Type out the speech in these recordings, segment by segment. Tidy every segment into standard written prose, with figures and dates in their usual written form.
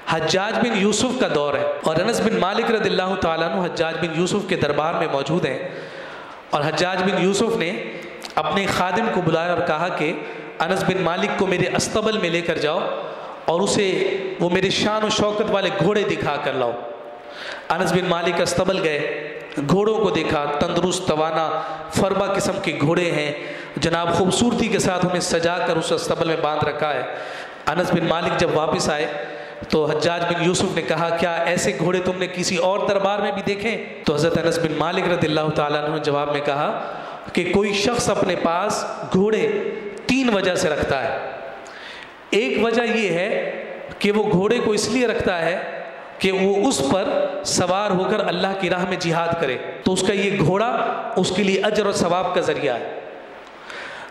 حجاج بن یوسف کا دور ہے اور انس بن مالک رضی اللہ تعالیٰ عنہ حجاج بن یوسف کے دربار میں موجود ہیں، اور حجاج بن یوسف نے اپنے خادم کو بلایا اور کہا کہ انس بن مالک کو میرے استبل میں لے کر جاؤ اور اسے وہ میرے شان و شوکت والے گھوڑے دکھا کر لاؤ۔ انس بن مالک استبل گئے، گھوڑوں کو دیکھا، تندرست توانا فربا قسم کے گھوڑے ہیں جناب، خوبصورتی کے ساتھ انہیں سجا کر اس استبل میں باندھ رکھا ہے۔ انس بن مالک جب واپس آئے تو حجاج بن یوسف نے کہا کیا ایسے گھوڑے تم نے کسی اور دربار میں بھی دیکھیں؟ تو حضرت انس بن مالک رضی اللہ تعالیٰ عنہ نے جواب میں کہا کہ کوئی شخص اپنے پاس گھوڑے 3 وجہ سے رکھتا ہے۔ ایک وجہ یہ ہے کہ وہ گھوڑے کو اس لیے رکھتا ہے کہ وہ اس پر سوار ہو کر اللہ کی راہ میں جہاد کرے، تو اس کا یہ گھوڑا اس کے لیے اجر اور ثواب کا ذریعہ ہے۔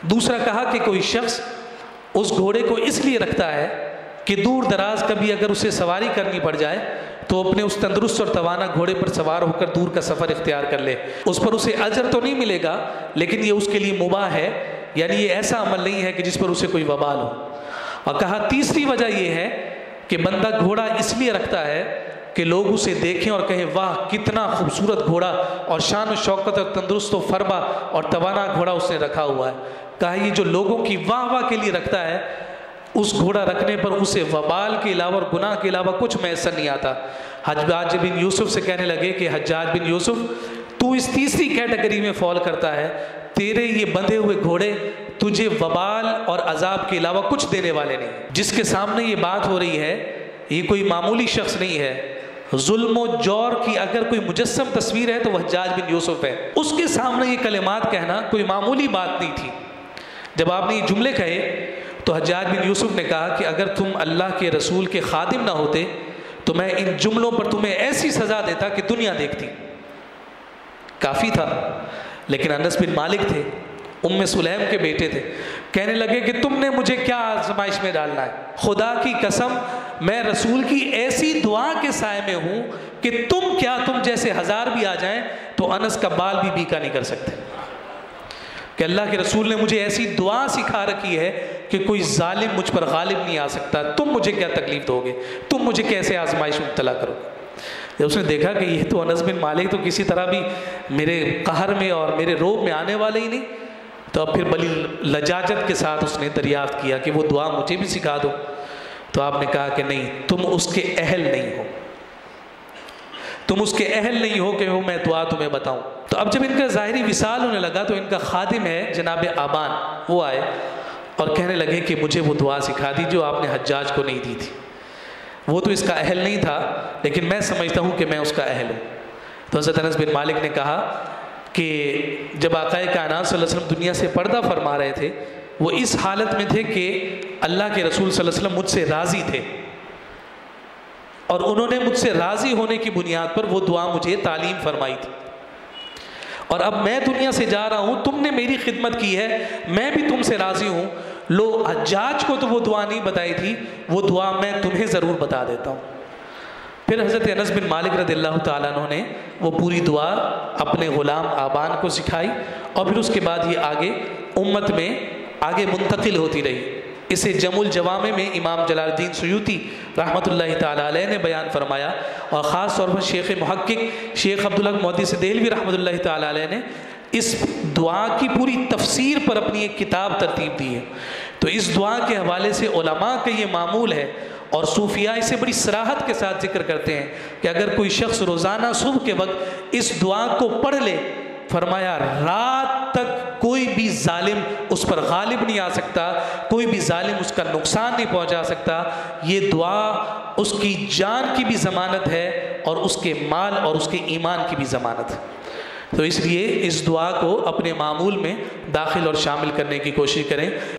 دوسرا کہا کہ کوئی شخص اس گھوڑے کو اس لیے رکھتا ہے کہ دور دراز کبھی اگر اسے سواری کرنی پڑ جائے تو اپنے اس تندرست اور توانا گھوڑے پر سوار ہو کر دور کا سفر اختیار کر لے، اس پر اسے اجر تو نہیں ملے گا لیکن یہ اس کے لیے مباح ہے، یعنی یہ ایسا عمل نہیں ہے کہ جس پر اسے کوئی وبال ہو۔ اور کہا تیسری وجہ یہ ہے کہ بندہ گھوڑا اس لیے رکھتا ہے کہ لوگ اسے دیکھیں اور کہیں واہ کتنا خوبصورت گھوڑا، اور شان و شوکت اور تندرست و فربا اور توانا گھوڑا اس نے رکھا ہوا ہے۔ کہا یہ جو لوگوں کی واہ واہ کے لیے رکھتا ہے، اس گھوڑا رکھنے پر اسے وبال کے علاوہ اور گناہ کے علاوہ کچھ میسر نہیں آتا۔ حجاج بن یوسف سے کہنے لگے کہ حجاج بن یوسف تو اس تیسری کیٹیگری میں فال کرتا ہے، تیرے یہ بندھے ہوئے گھوڑے تجھے وبال اور عذاب کے علاوہ کچھ دینے والے نہیں۔ جس کے سامنے یہ بات ہو رہی ہے یہ کوئی معمولی شخص نہیں ہے، ظلم و جور کی اگر کوئی مجسم تصویر ہے تو وہ حجاج بن یوسف ہے۔ اس کے سامنے یہ کلمات کہنا کوئی معمولی بات نہیں تھی۔ جب آپ نے یہ جملے کہے تو حجاج بن یوسف نے کہا کہ اگر تم اللہ کے رسول کے خادم نہ ہوتے تو میں ان جملوں پر تمہیں ایسی سزا دیتا کہ دنیا دیکھتی۔ کافی تھا، لیکن انس بن مالک تھے، ام سلیم کے بیٹے تھے، کہنے لگے کہ تم نے مجھے کیا آزمائش میں ڈالنا ہے؟ خدا کی قسم میں رسول کی ایسی دعا کے سائے میں ہوں کہ تم جیسے 1000 بھی آ جائیں تو انس کا بال بھی بیکا نہیں کر سکتے، کہ اللہ کے رسول نے مجھے ایسی دعا سکھا رکھی ہے کہ کوئی ظالم مجھ پر غالب نہیں آ سکتا، تم مجھے کیا تکلیف دو گے، تم مجھے کیسے آزمائش میں مبتلا کرو گے۔ جب اس نے دیکھا کہ یہ تو انس بن مالک تو کسی طرح بھی میرے قہر میں اور میرے روب میں آنے والے ہی نہیں، تو اب پھر بڑی لجاجت کے ساتھ اس نے دریافت کیا کہ وہ دعا مجھے بھی سکھا دو۔ تو آپ نے کہا کہ نہیں، تم اس کے اہل نہیں ہو، تم اس کے اہل نہیں ہو کہ وہ میں دعا تمہیں بتاؤں۔ تو اب جب ان کا ظاہری وصال ہونے لگا تو ان کا خادم ہے جناب آبان، وہ آئے اور کہنے لگے کہ مجھے وہ دعا سکھا دی جو آپ نے حجاج کو نہیں دی تھی۔ وہ تو اس کا اہل نہیں تھا لیکن میں سمجھتا ہوں کہ میں اس کا اہل ہوں۔ تو حضرت انس بن مالک نے کہا کہ جب آقا کائنات صلی اللہ علیہ وسلم دنیا سے پردہ فرما رہے تھے وہ اس حالت میں تھے کہ اللہ کے رسول صلی اللہ علیہ وسلم مجھ سے راضی تھے، اور انہوں نے مجھ سے راضی ہونے کی بنیاد پر وہ دعا مجھے تعلیم فرمائی تھی، اور اب میں دنیا سے جا رہا ہوں، تم نے میری خدمت کی ہے، میں بھی تم سے راضی ہوں، لو حجاج کو تو وہ دعا نہیں بتائی تھی، وہ دعا میں تمہیں ضرور بتا دیتا ہوں۔ پھر حضرت انس بن مالک رضی اللہ تعالیٰ عنہ نے وہ پوری دعا اپنے غلام آبان کو سکھائی، اور پھر اس کے بعد یہ آگے امت میں آگے منتقل ہوتی رہی۔ اسے جمع الجوامع میں امام جلال الدین سیوطی رحمۃ اللہ تعالیٰ علیہ نے بیان فرمایا، اور خاص طور پر شیخ محقق شیخ عبدالحق محدث دہلوی رحمۃ اللہ تعالیٰ علیہ نے اس دعا کی پوری تفسیر پر اپنی ایک کتاب ترتیب دی ہے۔ تو اس دعا کے حوالے سے علماء کا یہ معمول ہے، اور صوفیاء اسے بڑی صراحت کے ساتھ ذکر کرتے ہیں کہ اگر کوئی شخص روزانہ صبح کے وقت اس دعا کو پڑھ لے، فرمایا رات تک کوئی بھی ظالم اس پر غالب نہیں آ سکتا، کوئی بھی ظالم اس کا نقصان نہیں پہنچا سکتا۔ یہ دعا اس کی جان کی بھی ضمانت ہے اور اس کے مال اور اس کے ایمان کی بھی ضمانت ہے۔ تو اس لیے اس دعا کو اپنے معمول میں داخل اور شامل کرنے کی کوشش کریں۔